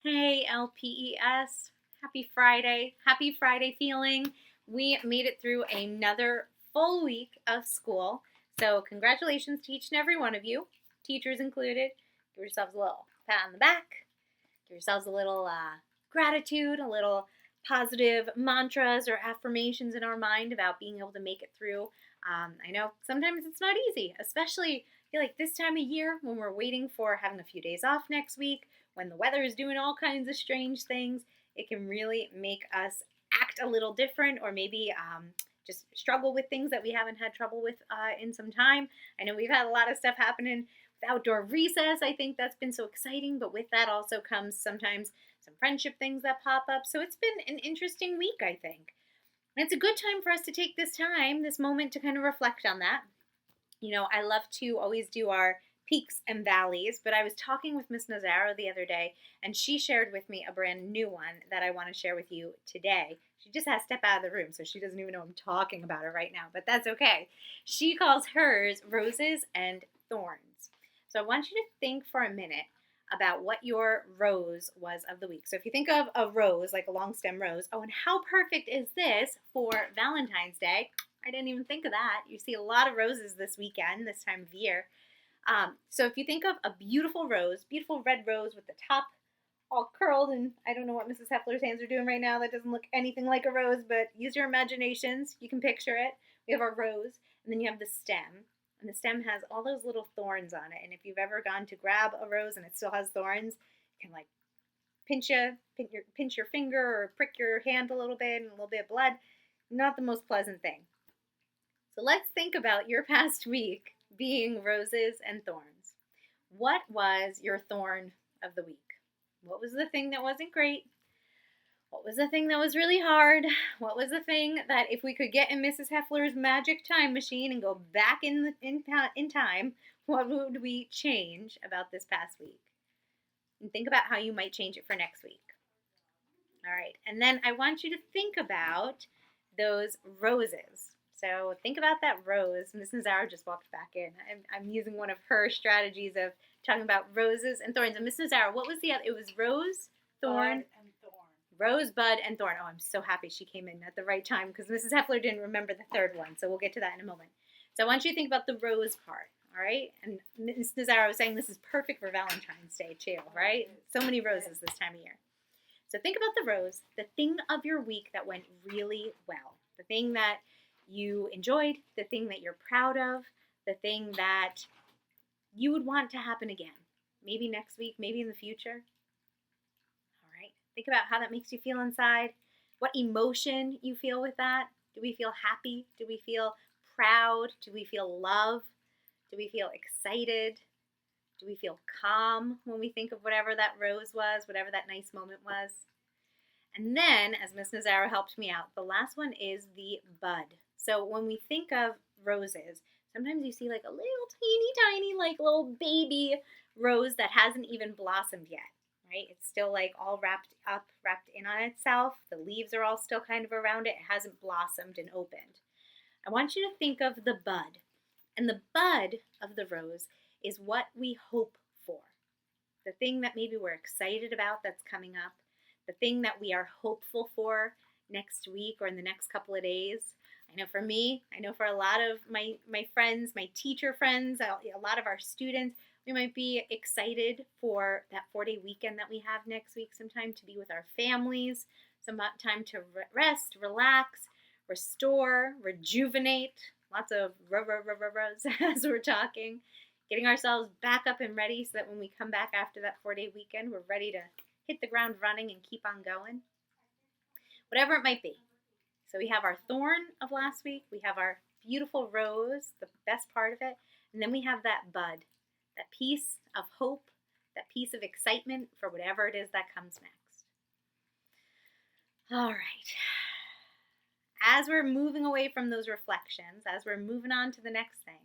Hey, LPES. Happy Friday. Happy Friday feeling. We made it through another full week of school. So, congratulations to each and every one of you, teachers included. Give yourselves a little pat on the back. Give yourselves a little gratitude, a little positive mantras or affirmations in our mind about being able to make it through. I know sometimes it's not easy, especially I feel like this time of year when we're waiting for having a few days off next week, when the weather is doing all kinds of strange things, it can really make us act a little different or maybe just struggle with things that we haven't had trouble with in some time. I know we've had a lot of stuff happening with outdoor recess. I think that's been so exciting, but with that also comes sometimes some friendship things that pop up. So it's been an interesting week, I think. And it's a good time for us to take this moment to kind of reflect on that. I love to always do our peaks and valleys, but I was talking with Miss Nazaro the other day, and she shared with me a brand new one that I want to share with you today. She just has to step out of the room, so she doesn't even know I'm talking about her right now, but that's okay. She calls hers roses and thorns. So I want you to think for a minute about what your rose was of the week. So if you think of a rose, like a long stem rose, and how perfect is this for Valentine's Day? I didn't even think of that. You see a lot of roses this weekend, this time of year. So if you think of a beautiful rose, beautiful red rose with the top all curled, and I don't know what Mrs. Heffler's hands are doing right now. That doesn't look anything like a rose, but use your imaginations. You can picture it. We have our rose, and then you have the stem. And the stem has all those little thorns on it. And if you've ever gone to grab a rose and it still has thorns, you can like pinch your finger or prick your hand a little bit and a little bit of blood. Not the most pleasant thing. So let's think about your past week being roses and thorns. What was your thorn of the week? What was the thing that wasn't great? What was the thing that was really hard? What was the thing that if we could get in Mrs. Heffler's magic time machine and go back in time, what would we change about this past week? And think about how you might change it for next week. All right, and then I want you to think about those roses. So think about that rose. Miss Nazaro just walked back in. I'm using one of her strategies of talking about roses and thorns. And Miss Nazaro, what was the other? It was rose, thorn, and thorn. Rose, bud, and thorn. Oh, I'm so happy she came in at the right time because Mrs. Heffler didn't remember the third one. So we'll get to that in a moment. So I want you to think about the rose part. All right. And Miss Nazaro was saying this is perfect for Valentine's Day too, right? So many roses this time of year. So think about the rose, the thing of your week that went really well, the thing that you enjoyed, the thing that you're proud of, the thing that you would want to happen again. Maybe next week, maybe in the future. All right. Think about how that makes you feel inside, what emotion you feel with that. Do we feel happy? Do we feel proud? Do we feel love? Do we feel excited? Do we feel calm when we think of whatever that rose was, whatever that nice moment was? And then, as Miss Nazaro helped me out, the last one is the bud. So when we think of roses, sometimes you see like a little tiny, like little baby rose that hasn't even blossomed yet, right? It's still like all wrapped in on itself. The leaves are all still kind of around it. It hasn't blossomed and opened. I want you to think of the bud. And the bud of the rose is what we hope for. The thing that maybe we're excited about that's coming up. The thing that we are hopeful for next week or in the next couple of days. I know for me, I know for a lot of my friends, my teacher friends, a lot of our students, we might be excited for that 4-day weekend that we have next week, some time to be with our families, some time to rest, relax, restore, rejuvenate, lots of rows as we're talking, getting ourselves back up and ready so that when we come back after that 4-day weekend, we're ready to hit the ground running and keep on going. Whatever it might be. So we have our thorn of last week. We have our beautiful rose, the best part of it. And then we have that bud, that piece of hope, that piece of excitement for whatever it is that comes next. All right. As we're moving away from those reflections, as we're moving on to the next thing,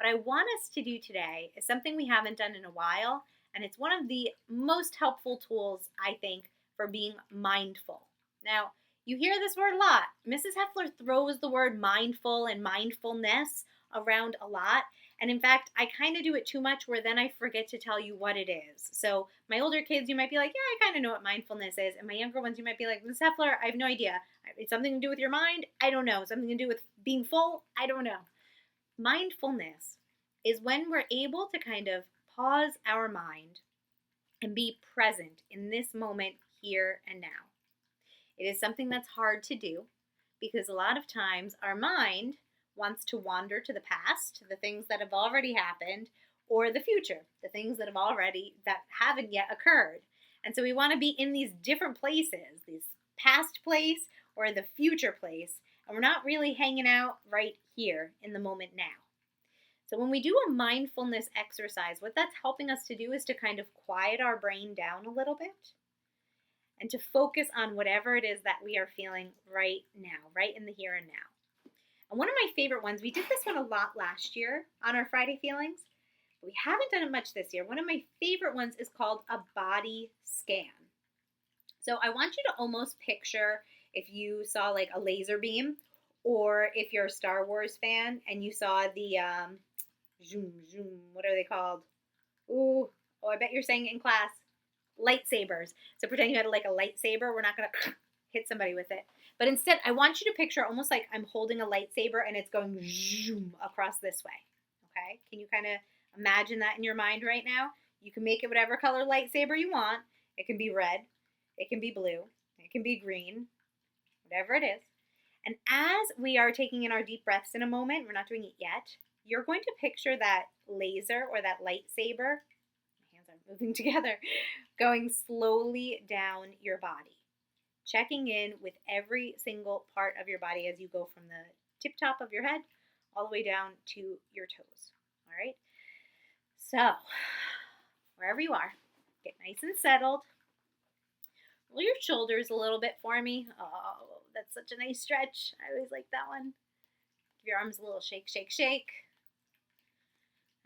what I want us to do today is something we haven't done in a while, and it's one of the most helpful tools, I think, for being mindful. Now, you hear this word a lot. Mrs. Heffler throws the word mindful and mindfulness around a lot, And in fact, I kind of do it too much where then I forget to tell you what it is. So my older kids, you might be like, yeah, I kind of know what mindfulness is. And my younger ones, you might be like, Ms. Heffler, I have no idea. It's something to do with your mind? I don't know. Something to do with being full? I don't know. Mindfulness is when we're able to kind of pause our mind and be present in this moment here and now. It is something that's hard to do because a lot of times our mind wants to wander to the past, the things that have already happened, or the future, the things that haven't yet occurred. And so we want to be in these different places, this past place or the future place, and we're not really hanging out right here in the moment now. So when we do a mindfulness exercise, what that's helping us to do is to kind of quiet our brain down a little bit and to focus on whatever it is that we are feeling right now, right in the here and now. And one of my favorite ones, we did this one a lot last year on our Friday feelings, but we haven't done it much this year. One of my favorite ones is called a body scan. So I want you to almost picture if you saw like a laser beam, or if you're a Star Wars fan and you saw the what are they called? Oh, I bet you're saying it in class. Lightsabers. So pretend you had like a lightsaber. We're not going to hit somebody with it. But instead, I want you to picture almost like I'm holding a lightsaber and it's going zoom across this way. Okay? Can you kind of imagine that in your mind right now? You can make it whatever color lightsaber you want. It can be red. It can be blue. It can be green. Whatever it is. And as we are taking in our deep breaths in a moment, we're not doing it yet, you're going to picture that laser or that lightsaber, my hands are moving together, going slowly down your body, checking in with every single part of your body as you go from the tip top of your head all the way down to your toes. All right? So, wherever you are, get nice and settled. Roll your shoulders a little bit for me. Oh, that's such a nice stretch. I always like that one. Give your arms a little shake, shake, shake.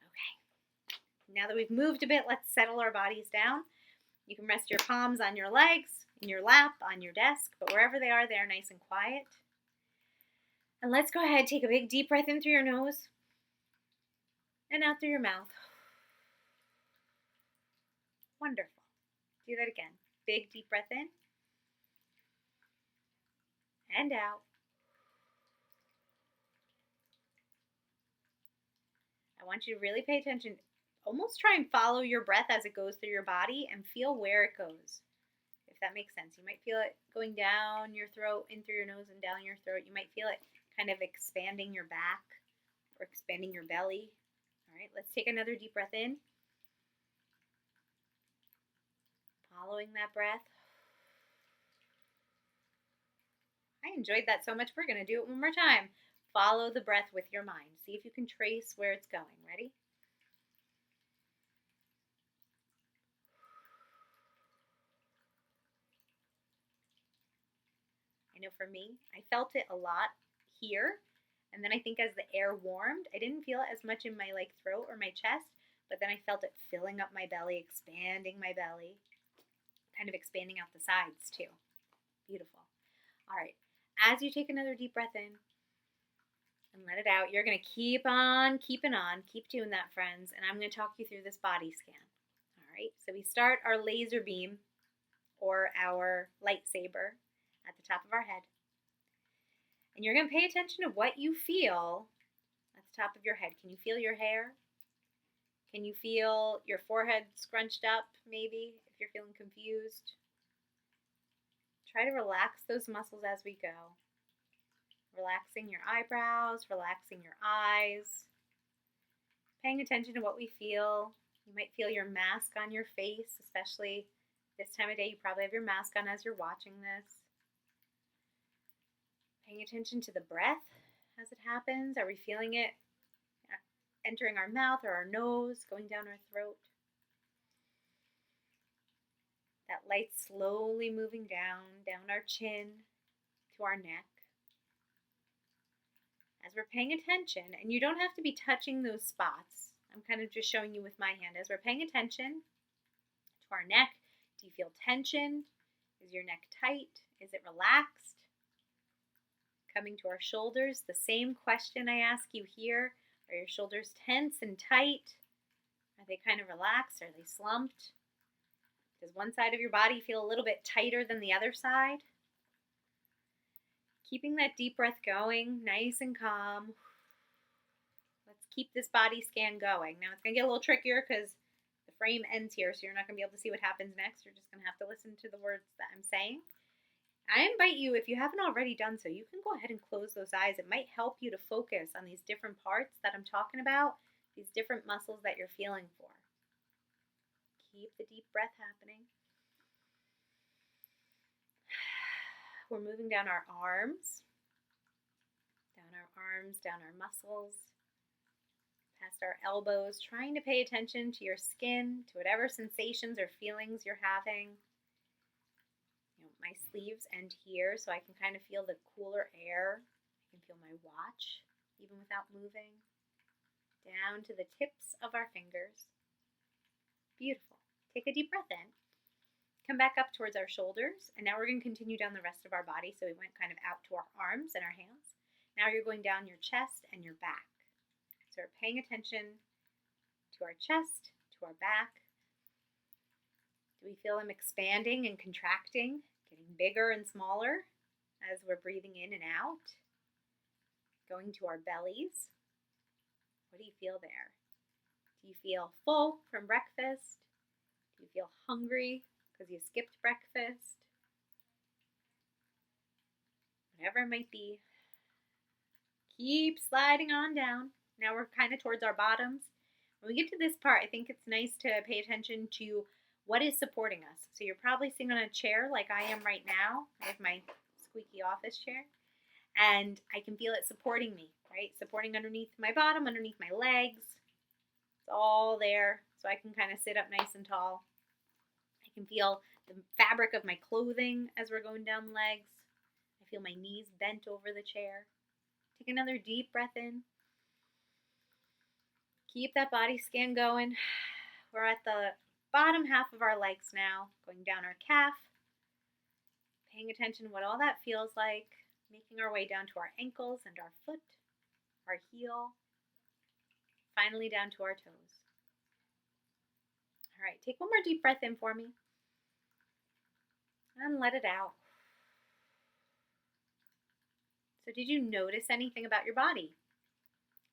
Okay. Now that we've moved a bit, let's settle our bodies down. You can rest your palms on your legs, in your lap, on your desk, but wherever they are nice and quiet. And let's go ahead, take a big deep breath in through your nose and out through your mouth. Wonderful. Do that again. Big deep breath in and out. I want you to really pay attention. Almost try and follow your breath as it goes through your body and feel where it goes, if that makes sense. You might feel it going down your throat, in through your nose and down your throat. You might feel it kind of expanding your back or expanding your belly. All right, let's take another deep breath in. Following that breath. I enjoyed that so much. We're going to do it one more time. Follow the breath with your mind. See if you can trace where it's going. Ready? I know for me, I felt it a lot here. And then I think as the air warmed, I didn't feel it as much in my throat or my chest, but then I felt it filling up my belly, expanding my belly, kind of expanding out the sides too. Beautiful. All right. As you take another deep breath in and let it out, you're going to keep on keeping on. Keep doing that, friends. And I'm going to talk you through this body scan. All right. So we start our laser beam or our lightsaber at the top of our head. And you're going to pay attention to what you feel at the top of your head. Can you feel your hair? Can you feel your forehead scrunched up, maybe, if you're feeling confused? Try to relax those muscles as we go. Relaxing your eyebrows, relaxing your eyes. Paying attention to what we feel. You might feel your mask on your face, especially this time of day. You probably have your mask on as you're watching this. Paying attention to the breath as it happens. Are we feeling it entering our mouth or our nose, going down our throat? That light slowly moving down our chin to our neck. As we're paying attention, and you don't have to be touching those spots. I'm kind of just showing you with my hand. As we're paying attention to our neck, do you feel tension? Is your neck tight? Is it relaxed? Coming to our shoulders, the same question I ask you here. Are your shoulders tense and tight? Are they kind of relaxed? Are they slumped? Does one side of your body feel a little bit tighter than the other side? Keeping that deep breath going, nice and calm. Let's keep this body scan going. Now it's going to get a little trickier because the frame ends here, so you're not going to be able to see what happens next. You're just going to have to listen to the words that I'm saying. I invite you, if you haven't already done so, you can go ahead and close those eyes. It might help you to focus on these different parts that I'm talking about, these different muscles that you're feeling for. Keep the deep breath happening. We're moving down our arms, down our muscles, past our elbows, trying to pay attention to your skin, to whatever sensations or feelings you're having. My sleeves end here, so I can kind of feel the cooler air. I can feel my watch, even without moving. Down to the tips of our fingers. Beautiful. Take a deep breath in. Come back up towards our shoulders, and now we're going to continue down the rest of our body. So we went kind of out to our arms and our hands. Now you're going down your chest and your back. So we're paying attention to our chest, to our back. Do we feel them expanding and contracting, getting bigger and smaller as we're breathing in and out? Going to our bellies. What do you feel there? Do you feel full from breakfast? Do you feel hungry because you skipped breakfast? Whatever it might be, keep sliding on down. Now we're kind of towards our bottoms. When we get to this part, I think it's nice to pay attention to what is supporting us. So you're probably sitting on a chair like I am right now. I have my squeaky office chair. And I can feel it supporting me, right? Supporting underneath my bottom, underneath my legs. It's all there, so I can kind of sit up nice and tall. I can feel the fabric of my clothing as we're going down the legs. I feel my knees bent over the chair. Take another deep breath in. Keep that body scan going. We're at the bottom half of our legs now, going down our calf. Paying attention to what all that feels like. Making our way down to our ankles and our foot, our heel. Finally down to our toes. All right, take one more deep breath in for me. And let it out. So did you notice anything about your body?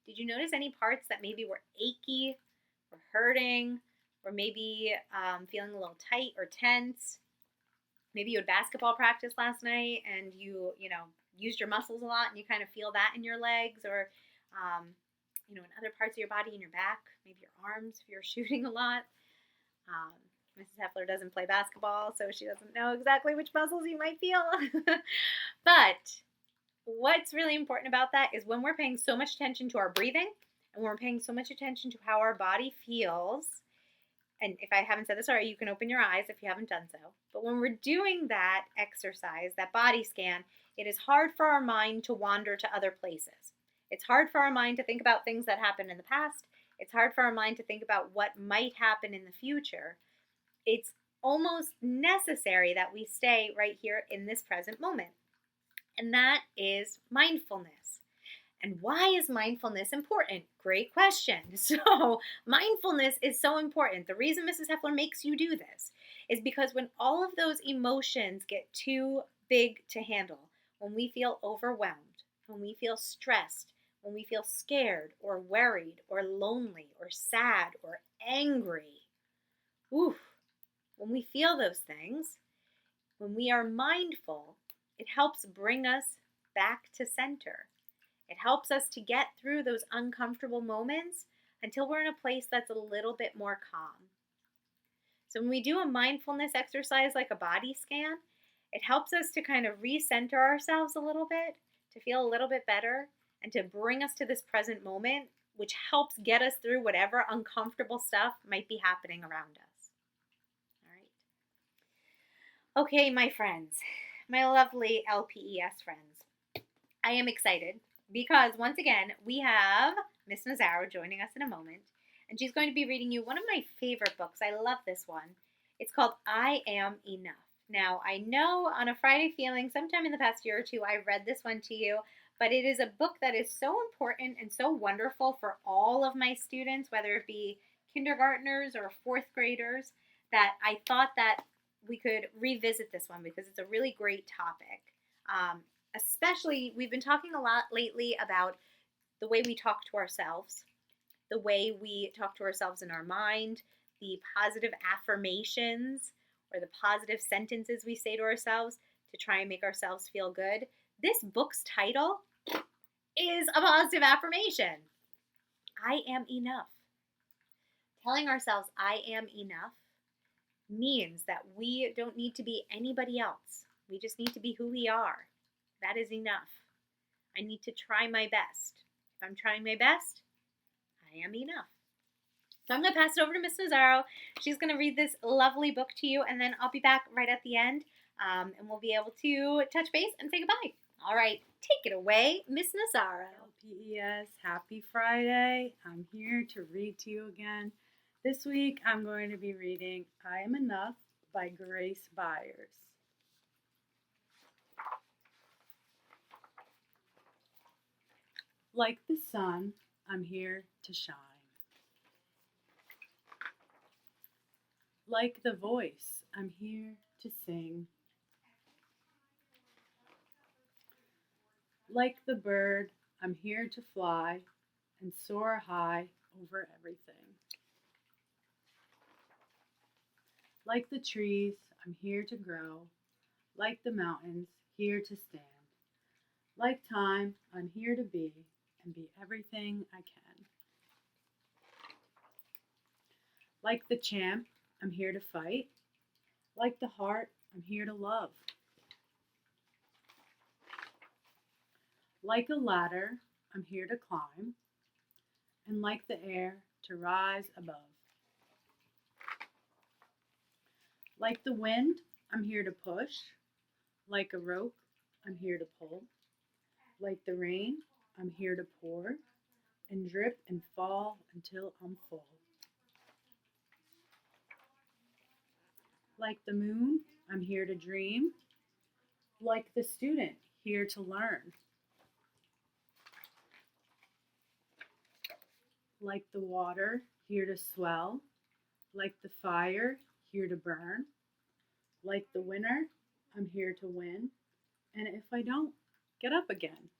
Did you notice any parts that maybe were achy or hurting or maybe feeling a little tight or tense? Maybe you had basketball practice last night and you used your muscles a lot and you kind of feel that in your legs or, in other parts of your body, in your back, maybe your arms if you're shooting a lot. Mrs. Heffler doesn't play basketball, so she doesn't know exactly which muscles you might feel. But what's really important about that is when we're paying so much attention to our breathing and when we're paying so much attention to how our body feels, and if I haven't said this already, you can open your eyes if you haven't done so. But when we're doing that exercise, that body scan, it is hard for our mind to wander to other places. It's hard for our mind to think about things that happened in the past. It's hard for our mind to think about what might happen in the future. It's almost necessary that we stay right here in this present moment. And that is mindfulness. And why is mindfulness important? Great question. So mindfulness is so important. The reason Mrs. Heffler makes you do this is because when all of those emotions get too big to handle, when we feel overwhelmed, when we feel stressed, when we feel scared or worried or lonely or sad or angry, when we feel those things, when we are mindful, it helps bring us back to center. It helps us to get through those uncomfortable moments until we're in a place that's a little bit more calm. So when we do a mindfulness exercise like a body scan, it helps us to kind of recenter ourselves a little bit, to feel a little bit better, and to bring us to this present moment, which helps get us through whatever uncomfortable stuff might be happening around us. All right. Okay, my friends, my lovely LPES friends, I am excited because once again, we have Miss Nazzaro joining us in a moment, and she's going to be reading you one of my favorite books. I love this one. It's called I Am Enough. Now, I know on a Friday feeling, sometime in the past year or two, I read this one to you, but it is a book that is so important and so wonderful for all of my students, whether it be kindergartners or fourth graders, that I thought that we could revisit this one because it's a really great topic. Especially, we've been talking a lot lately about the way we talk to ourselves, the way we talk to ourselves in our mind, the positive affirmations or the positive sentences we say to ourselves to try and make ourselves feel good. This book's title is a positive affirmation. I am enough. Telling ourselves I am enough means that we don't need to be anybody else. We just need to be who we are. That is enough. I need to try my best. If I'm trying my best, I am enough. So I'm going to pass it over to Miss Nazaro. She's going to read this lovely book to you, and then I'll be back right at the end, and we'll be able to touch base and say goodbye. All right, take it away, Miss Nazaro. LPES, happy Friday. I'm here to read to you again. This week I'm going to be reading I Am Enough by Grace Byers. Like the sun, I'm here to shine. Like the voice, I'm here to sing. Like the bird, I'm here to fly and soar high over everything. Like the trees, I'm here to grow. Like the mountains, here to stand. Like time, I'm here to be and be everything I can. Like the champ, I'm here to fight. Like the heart, I'm here to love. Like a ladder, I'm here to climb. And like the air, to rise above. Like the wind, I'm here to push. Like a rope, I'm here to pull. Like the rain, I'm here to pour and drip and fall until I'm full. Like the moon, I'm here to dream. Like the student, here to learn. Like the water, here to swell. Like the fire, here to burn. Like the winner, I'm here to win. And if I don't, get up again.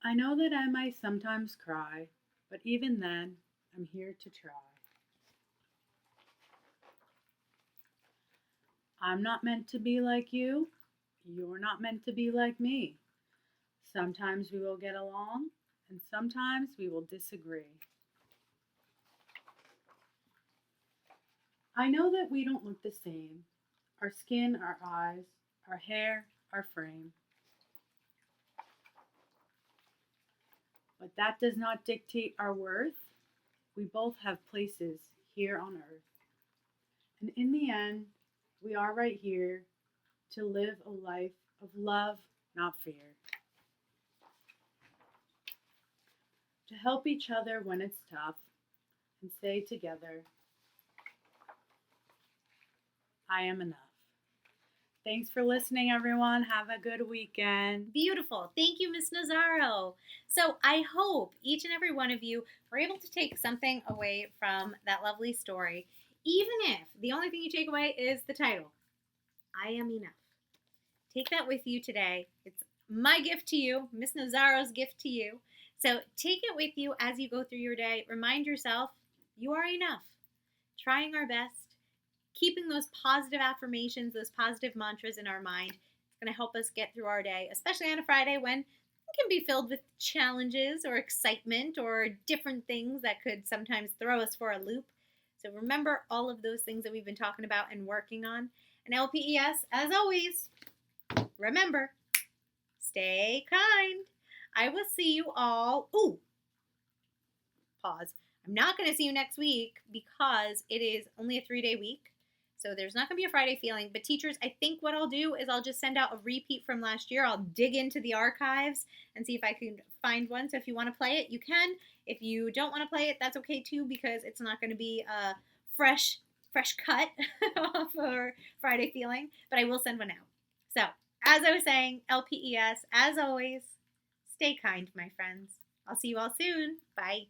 I know that I might sometimes cry, but even then, I'm here to try. I'm not meant to be like you. You're not meant to be like me. Sometimes we will get along, and sometimes we will disagree. I know that we don't look the same. Our skin, our eyes, our hair, our frame. But that does not dictate our worth. We both have places here on earth. And in the end, we are right here to live a life of love, not fear. To help each other when it's tough and say together, I am enough. Thanks for listening, everyone. Have a good weekend. Beautiful. Thank you, Miss Nazaro. So I hope each and every one of you were able to take something away from that lovely story, even if the only thing you take away is the title, I Am Enough. Take that with you today. It's my gift to you, Miss Nazaro's gift to you. So take it with you as you go through your day. Remind yourself you are enough. Trying our best. Keeping those positive affirmations, those positive mantras in our mind, it's going to help us get through our day, especially on a Friday when it can be filled with challenges or excitement or different things that could sometimes throw us for a loop. So remember all of those things that we've been talking about and working on. And LPES, as always, remember, stay kind. I will see you all. Ooh, pause. I'm not going to see you next week because it is only a 3-day week. So there's not going to be a Friday feeling. But teachers, I think what I'll do is I'll just send out a repeat from last year. I'll dig into the archives and see if I can find one. So if you want to play it, you can. If you don't want to play it, that's okay too, because it's not going to be a fresh cut for Friday feeling. But I will send one out. So, as I was saying, LPES, as always, stay kind, my friends. I'll see you all soon. Bye.